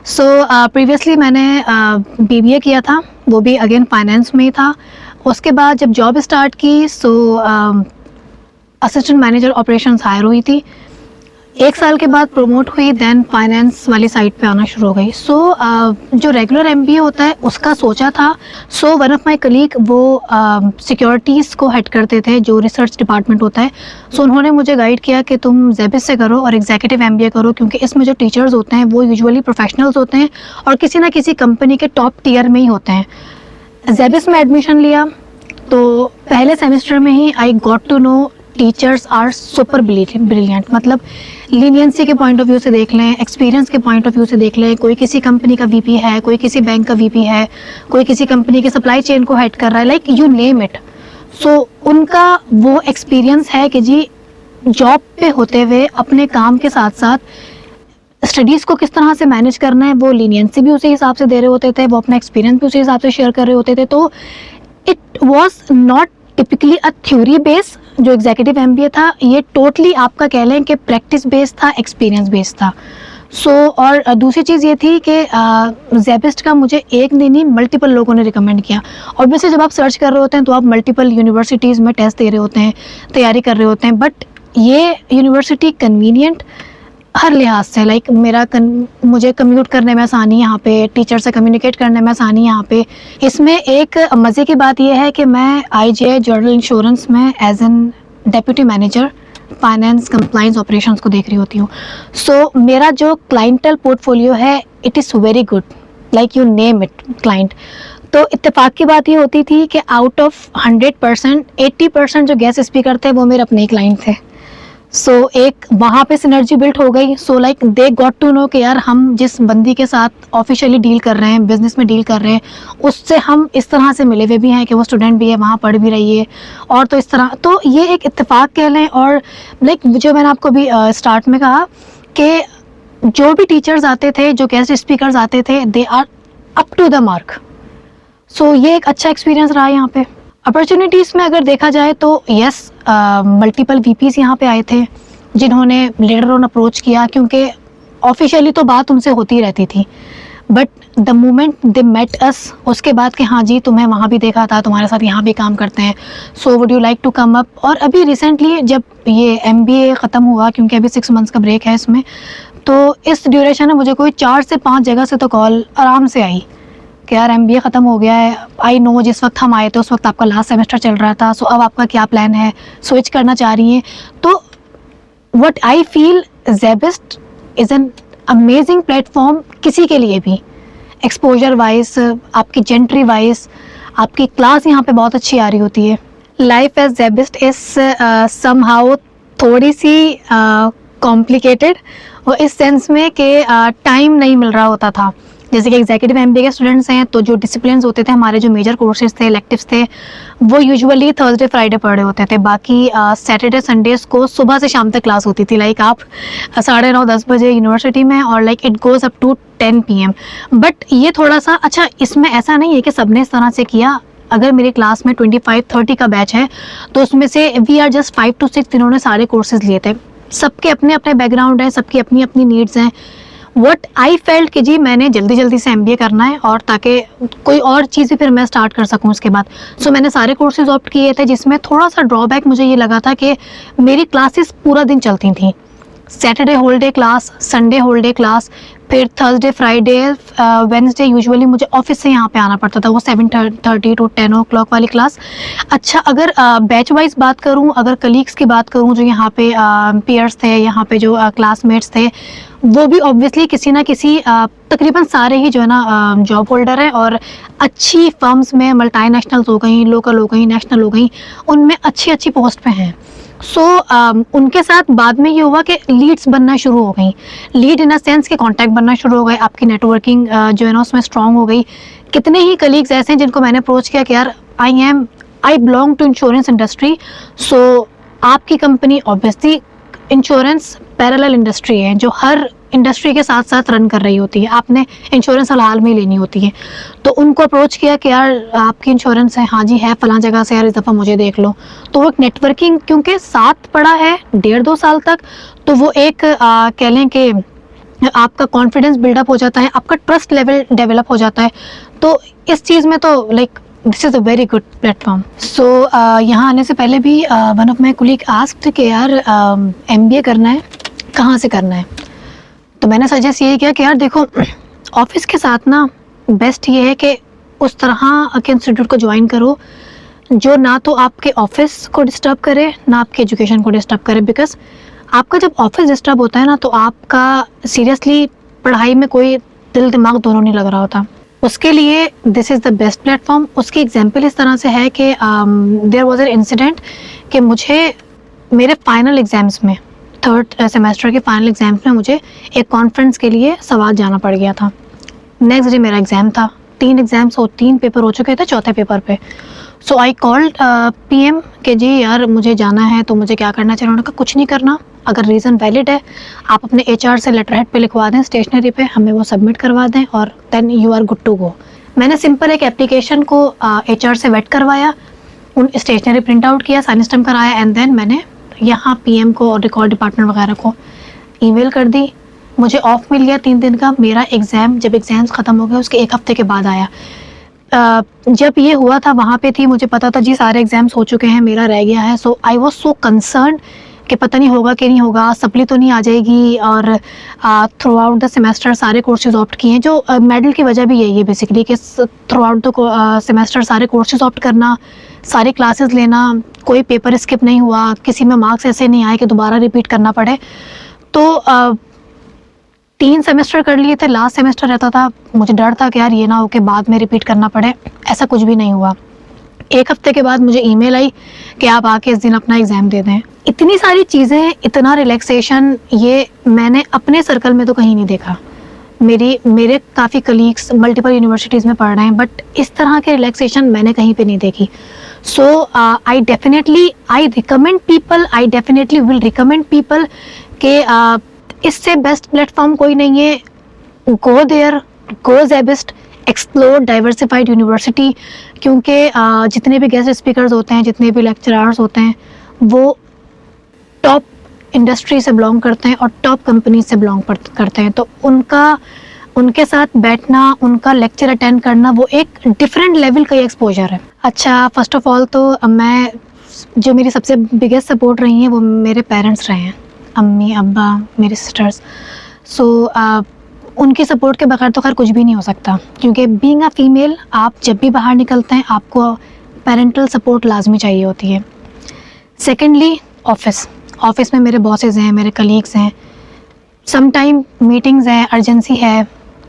सो previously मैंने BBA किया था, वो भी अगेन फाइनेंस में ही था। उसके बाद जब जॉब स्टार्ट की असिस्टेंट मैनेजर ऑपरेशंस हायर हुई थी। 1 साल के बाद प्रमोट हुई, देन फाइनेंस वाली साइड पे आना शुरू हो गई। जो रेगुलर एमबीए होता है उसका सोचा था। वन ऑफ माय कलीग वो सिक्योरिटीज़ को हेड करते थे, जो रिसर्च डिपार्टमेंट होता है। उन्होंने मुझे गाइड किया कि तुम जेबिस से करो और एग्जीक्यूटिव एमबीए करो, क्योंकि इसमें जो टीचर्स होते हैं वो यूजुअली प्रोफेशनल्स होते हैं और किसी ना किसी कंपनी के टॉप टियर में ही होते हैं। जेबिस में एडमिशन लिया तो पहले सेमेस्टर में ही I got to know teachers are super brilliant. मतलब लीनियंसी के पॉइंट ऑफ व्यू से देख लें, एक्सपीरियंस के पॉइंट ऑफ व्यू से देख लें, कोई किसी कंपनी का वीपी है, कोई किसी बैंक का वीपी है, कोई किसी कंपनी के सप्लाई चेन को हेड कर रहा है, लाइक यू नेम इट। उनका वो एक्सपीरियंस है कि जी जॉब पे होते हुए अपने काम के साथ साथ स्टडीज़ को किस तरह से मैनेज करना है, वो लीनियंसी भी उसी हिसाब से दे रहे होते थे, वो अपना एक्सपीरियंस भी उसी हिसाब से शेयर कर रहे होते थे। तो it was not typically a theory base. जो एग्जीक्यूटिव एमबीए था ये टोटली आपका कह लें कि प्रैक्टिस बेस्ड था, एक्सपीरियंस बेस्ड था। और दूसरी चीज़ ये थी कि जेबिस्ट का मुझे एक नहीं मल्टीपल लोगों ने रिकमेंड किया। ऑब्वियसली जब आप सर्च कर रहे होते हैं तो आप मल्टीपल यूनिवर्सिटीज़ में टेस्ट दे रहे होते हैं, तैयारी कर रहे होते हैं, बट ये यूनिवर्सिटी कन्वीनियंट हर लिहाज से, लाइक मुझे कम्यूट करने में आसानी, यहाँ पे टीचर से कम्युनिकेट करने में आसानी यहाँ पे। इसमें एक मज़े की बात यह है कि मैं आईजीआई जनरल इंश्योरेंस में as an deputy manager finance compliance operations को देख रही होती हूँ। मेरा जो क्लाइंटल पोर्टफोलियो है it is very good, like you name it client. तो इत्तेफाक की बात ये होती थी कि आउट ऑफ 100% 80% जो गेस्ट स्पीकर थे वो मेरे अपने क्लाइंट थे। एक वहाँ पे सिनर्जी बिल्ट हो गई। Like they got to know कि यार हम जिस बंदी के साथ ऑफिशियली डील कर रहे हैं, बिजनेस में डील कर रहे हैं, उससे हम इस तरह से मिले हुए भी हैं कि वो स्टूडेंट भी है, वहाँ पढ़ भी रही है, और तो इस तरह तो ये एक इत्तेफाक कह लें। और लाइक जो मैंने आपको भी स्टार्ट में कहा कि जो भी टीचर्स आते थे, जो गेस्ट स्पीकर्स आते थे, they are up to the mark. ये एक अच्छा एक्सपीरियंस रहा यहाँ पे। अपॉर्चुनिटीज़ में अगर देखा जाए तो यस, मल्टीपल वीपीज़ यहाँ पे आए थे जिन्होंने लेटर ऑन अप्रोच किया, क्योंकि ऑफिशियली तो बात उनसे होती रहती थी, but the moment they met us, उसके बाद कि हाँ जी तुम्हें वहाँ भी देखा था, तुम्हारे साथ यहाँ भी काम करते हैं, so would you like to come up. और अभी रिसेंटली जब ये एमबीए ख़त्म हुआ, क्योंकि अभी 6 मंथ्स का ब्रेक है इसमें, तो इस ड्यूरेशन में मुझे कोई 4 से 5 जगह से तो कॉल आराम से आई कि यार एमबीए ख़त्म हो गया है, आई नो जिस वक्त हम आए थे उस वक्त आपका लास्ट सेमेस्टर चल रहा था, अब आपका क्या प्लान है, स्विच करना चाह रही हैं। तो what I feel, Zabist is an amazing platform किसी के लिए भी, एक्सपोजर वाइज, आपकी जेंट्री वाइज, आपकी क्लास यहाँ पे बहुत अच्छी आ रही होती है। Life as Zabist is somehow थोड़ी सी कॉम्प्लिकेटेड, और इस सेंस में कि टाइम नहीं मिल रहा होता था। जैसे कि एग्जीक्यूटिव एमबीए के स्टूडेंट्स हैं तो जो डिसिप्लिन्स होते थे, हमारे जो मेजर कोर्सेज थे, इलेक्टिव्स थे, वो यूजुअली थर्सडे फ्राइडे पढ़ रहे होते थे। बाकी सैटरडे संडेज़ को सुबह से शाम तक क्लास होती थी, लाइक आप 9:30-10 बजे यूनिवर्सिटी में, और like it goes up to 10 PM। But ये थोड़ा सा अच्छा, इसमें ऐसा नहीं है कि सबने इस तरह से किया। अगर मेरी क्लास में 25-30 का बैच है तो उसमें से वी आर जस्ट 5 to 6 जिन्होंने सारे कोर्सेज लिए थे। सबके अपने अपने बैकग्राउंड हैं, सबकी अपनी अपनी नीड्स हैं। वट आई फेल्ट कि जी मैंने जल्दी जल्दी से एमबीए करना है, और ताकि कोई और चीज़ भी फिर मैं स्टार्ट कर सकूं उसके बाद। मैंने सारे कोर्सेज ऑप्ट किए थे, जिसमें थोड़ा सा ड्रॉबैक मुझे ये लगा था कि मेरी क्लासेस पूरा दिन चलती थी। Saturday whole day class, Sunday whole day class, फिर थर्सडे फ्राइडे वेडनेसडे यूजुअली मुझे ऑफिस से यहाँ पे आना पड़ता था, वो 7:30 to 10 o'clock वाली क्लास। अच्छा, अगर बैच वाइज बात करूँ, अगर कलीग्स की बात करूँ जो यहाँ पे पीयर्स थे, यहाँ पे जो क्लासमेट्स थे, वो भी ऑब्वियसली किसी ना किसी तकरीबन सारे ही जो है ना जॉब होल्डर हैं, और अच्छी फर्म्स में, मल्टीनेशनल्स हो गई, लोकल हो गई, नेशनल हो गई, उनमें अच्छी अच्छी पोस्ट पे हैं। उनके साथ बाद में ये हुआ कि लीड्स बनना शुरू हो गई, लीड इन अ सेंस के कॉन्टैक्ट बनना शुरू हो गए, आपकी नेटवर्किंग जो है ना उसमें स्ट्रांग हो गई। कितने ही कलीग्स ऐसे हैं जिनको मैंने अप्रोच किया कि यार I belong to insurance industry, आपकी company obviously insurance parallel industry है जो हर इंडस्ट्री के साथ साथ रन कर रही होती है, आपने इंश्योरेंस हाल में ही लेनी होती है। तो उनको अप्रोच किया कि यार आपकी इंश्योरेंस है, हाँ जी है फलां जगह से, यार इस दफ़ा मुझे देख लो। तो वो एक नेटवर्किंग, क्योंकि साथ पड़ा है 1.5-2 साल तक, तो वो एक कह लें कि आपका कॉन्फिडेंस बिल्डअप हो जाता है, आपका ट्रस्ट लेवल डेवलप हो जाता है। तो इस चीज़ में तो like this is a very good platform. So यहाँ आने से पहले भी one of my colleague asked कि यार MBA करना है, कहाँ से करना है। तो मैंने सजेस्ट ये किया कि यार देखो, ऑफिस के साथ ना बेस्ट ये है कि उस तरह के इंस्टीट्यूट को ज्वाइन करो जो ना तो आपके ऑफिस को डिस्टर्ब करे, ना आपके एजुकेशन को डिस्टर्ब करे। बिकॉज आपका जब ऑफिस डिस्टर्ब होता है ना, तो आपका सीरियसली पढ़ाई में कोई दिल दिमाग दोनों नहीं लग रहा होता। उसके लिए this is the best platform. उसकी एग्जाम्पल इस तरह से है कि देयर वॉज एन इंसिडेंट कि मुझे मेरे फाइनल एग्ज़ाम्स में, थर्ड सेमेस्टर के फाइनल एग्ज़ाम्स में मुझे एक कॉन्फ्रेंस के लिए सवाल जाना पड़ गया था। नेक्स्ट डे मेरा एग्ज़ाम था, 3 एग्ज़ाम्स और 3 पेपर हो चुके थे चौथे पेपर पे। सो आई कॉल्ड PM कि जी यार मुझे जाना है, तो मुझे क्या करना चाहिए। उन्होंने कहा कुछ नहीं करना, अगर रीज़न वैलिड है आप अपने HR से लेटर हेड पे लिखवा दें, स्टेशनरी पे हमें वो सबमिट करवा दें और then you are good to go. मैंने सिंपल एक एप्लीकेशन को HR से वेट करवाया, उन स्टेशनरी प्रिंट आउट किया, साइन स्टैम्प कराया एंड देन मैंने यहाँ PM को और रिकॉर्ड डिपार्टमेंट वगैरह को ईमेल कर दी। मुझे ऑफ मिल गया 3 दिन का। मेरा एग्ज़ाम जब एग्ज़ाम्स ख़त्म हो गए उसके 1 हफ़्ते के बाद आया। जब ये हुआ था वहाँ पे थी, मुझे पता था जी सारे एग्ज़ाम्स हो चुके हैं, मेरा रह गया है। सो आई वाज सो कंसर्न कि पता नहीं होगा कि नहीं होगा, सप्ली तो नहीं आ जाएगी। और थ्रू आउट द सेमेस्टर सारे कोर्सेज ऑप्ट किए हैं। जो मेडल की वजह भी यही है बेसिकली कि थ्रू आउट द सेमेस्टर सारे कोर्सेज ऑप्ट करना, सारी क्लासेस लेना, कोई पेपर स्किप नहीं हुआ, किसी में मार्क्स ऐसे नहीं आए कि दोबारा रिपीट करना पड़े। तो 3 सेमेस्टर कर लिए थे, लास्ट सेमेस्टर रहता था, मुझे डर था कि यार ये ना हो कि बाद में रिपीट करना पड़े। ऐसा कुछ भी नहीं हुआ। 1 हफ्ते के बाद मुझे ईमेल आई कि आप आके इस दिन अपना एग्ज़ाम दे दें। इतनी सारी चीज़ें, इतना रिलैक्सेशन, ये मैंने अपने सर्कल में तो कहीं नहीं देखा। मेरे काफ़ी कलीग्स मल्टीपल यूनिवर्सिटीज़ में पढ़ रहे हैं, बट इस तरह के रिलैक्सेशन मैंने कहीं पे नहीं देखी। So I definitely will recommend people कि इससे बेस्ट प्लेटफॉर्म कोई नहीं है। Go there, go Zabist, explore diversified university. क्योंकि जितने भी गेस्ट स्पीकर्स होते हैं, जितने भी लेक्चरर्स होते हैं, वो टॉप इंडस्ट्री से बिलोंग करते हैं और टॉप कंपनी से बिलोंग करते हैं। तो उनके साथ बैठना, उनका लेक्चर अटेंड करना, वो एक डिफरेंट लेवल का एक्सपोजर है। अच्छा, फर्स्ट ऑफ ऑल तो मैं, जो मेरी सबसे बिगेस्ट सपोर्ट रही हैं वो मेरे पेरेंट्स रहे हैं, अम्मी, अब्बा, मेरे सिस्टर्स। सो उनकी सपोर्ट के बगैर तो खैर कुछ भी नहीं हो सकता। क्योंकि बीइंग अ फीमेल, आप जब भी बाहर निकलते हैं आपको पेरेंटल सपोर्ट लाजमी चाहिए होती है। सेकेंडली, ऑफिस में मेरे बॉसेस हैं, मेरे कलीग्स हैं, सम टाइम मीटिंग्स हैं, अर्जेंसी है,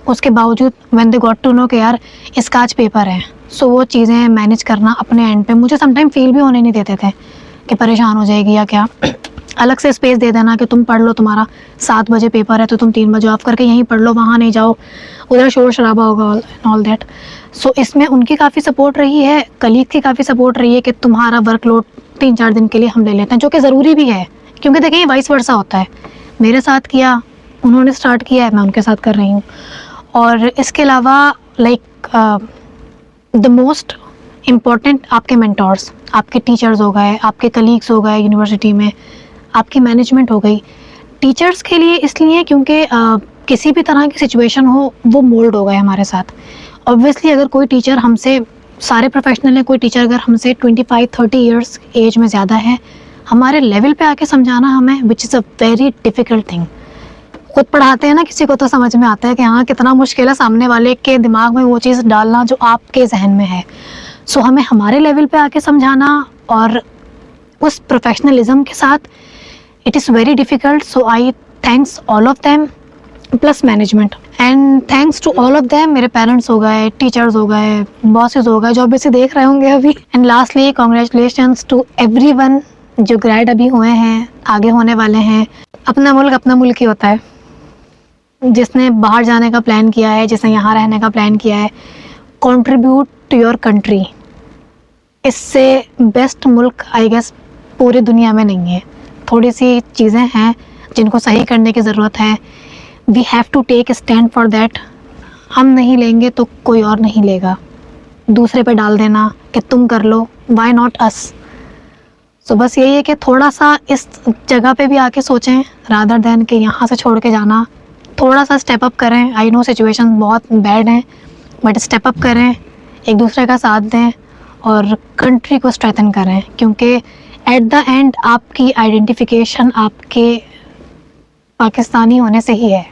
उसके बावजूद when they got to know कि यार इसका आज पेपर है, सो वो चीज़ें मैनेज करना अपने एंड पे मुझे सम टाइम फील भी होने नहीं देते थे कि परेशान हो जाएगी या क्या। अलग से स्पेस दे देना कि तुम पढ़ लो, तुम्हारा 7 बजे पेपर है तो तुम 3 बजे ऑफ करके यहीं पढ़ लो, वहाँ नहीं जाओ, उधर शोर शराबा होगा, ऑल दैट। सो इसमें उनकी काफ़ी सपोर्ट रही है, कलीग की काफ़ी सपोर्ट रही है कि तुम्हारा वर्कलोड 3-4 दिन के लिए हम ले लेते हैं, जो कि ज़रूरी भी है। क्योंकि देखिए ये वाइस वर्सा होता है, मेरे साथ किया, उन्होंने स्टार्ट किया है, मैं उनके साथ कर रही हूँ। और इसके अलावा लाइक द मोस्ट इम्पॉर्टेंट आपके मेंटोर्स, आपके टीचर्स हो गए, आपके कलीग्स हो गए यूनिवर्सिटी में, आपकी मैनेजमेंट हो गई। टीचर्स के लिए इसलिए क्योंकि किसी भी तरह की सिचुएशन हो वो मोल्ड हो गए हमारे साथ। ऑब्वियसली अगर कोई टीचर हमसे, सारे प्रोफेशनल हैं, कोई टीचर अगर हमसे 25-30 ईयर्स एज में ज़्यादा है, हमारे लेवल पे आके समझाना हमें, which is a very difficult thing. खुद पढ़ाते हैं ना किसी को तो समझ में आता है कि हाँ कितना मुश्किल है सामने वाले के दिमाग में वो चीज़ डालना जो आपके जहन में है। सो हमें हमारे लेवल पे आके समझाना और उस प्रोफेशनलिज्म के साथ, it is very difficult. So I thanks all of them, plus management, and thanks to all of them. मेरे पेरेंट्स हो गए, टीचर्स हो गए, बॉसेस हो गए, जो ऑब्वियसली देख रहे होंगे अभी। And lastly congratulations to everyone जो ग्रेड अभी हुए हैं, आगे होने वाले हैं। अपना मुल्क ही होता है। जिसने बाहर जाने का प्लान किया है, जिसने यहाँ रहने का प्लान किया है, कंट्रीब्यूट टू योर कंट्री। इससे बेस्ट मुल्क आई गेस पूरी दुनिया में नहीं है। थोड़ी सी चीज़ें हैं जिनको सही करने की ज़रूरत है। We have to take stand for that. हम नहीं लेंगे तो कोई और नहीं लेगा। दूसरे पे डाल देना कि तुम कर लो, वाई नॉट अस। सो बस यही है कि थोड़ा सा इस जगह पे भी आके सोचें, रादर दैन कि यहाँ से छोड़ के जाना थोड़ा सा स्टेप अप करें। आई नो सिचुएशन बहुत बैड हैं, बट स्टेप अप करें, एक दूसरे का साथ दें और कंट्री को स्ट्रेंथन करें, क्योंकि एट द एंड आपकी आइडेंटिफिकेशन आपके पाकिस्तानी होने से ही है।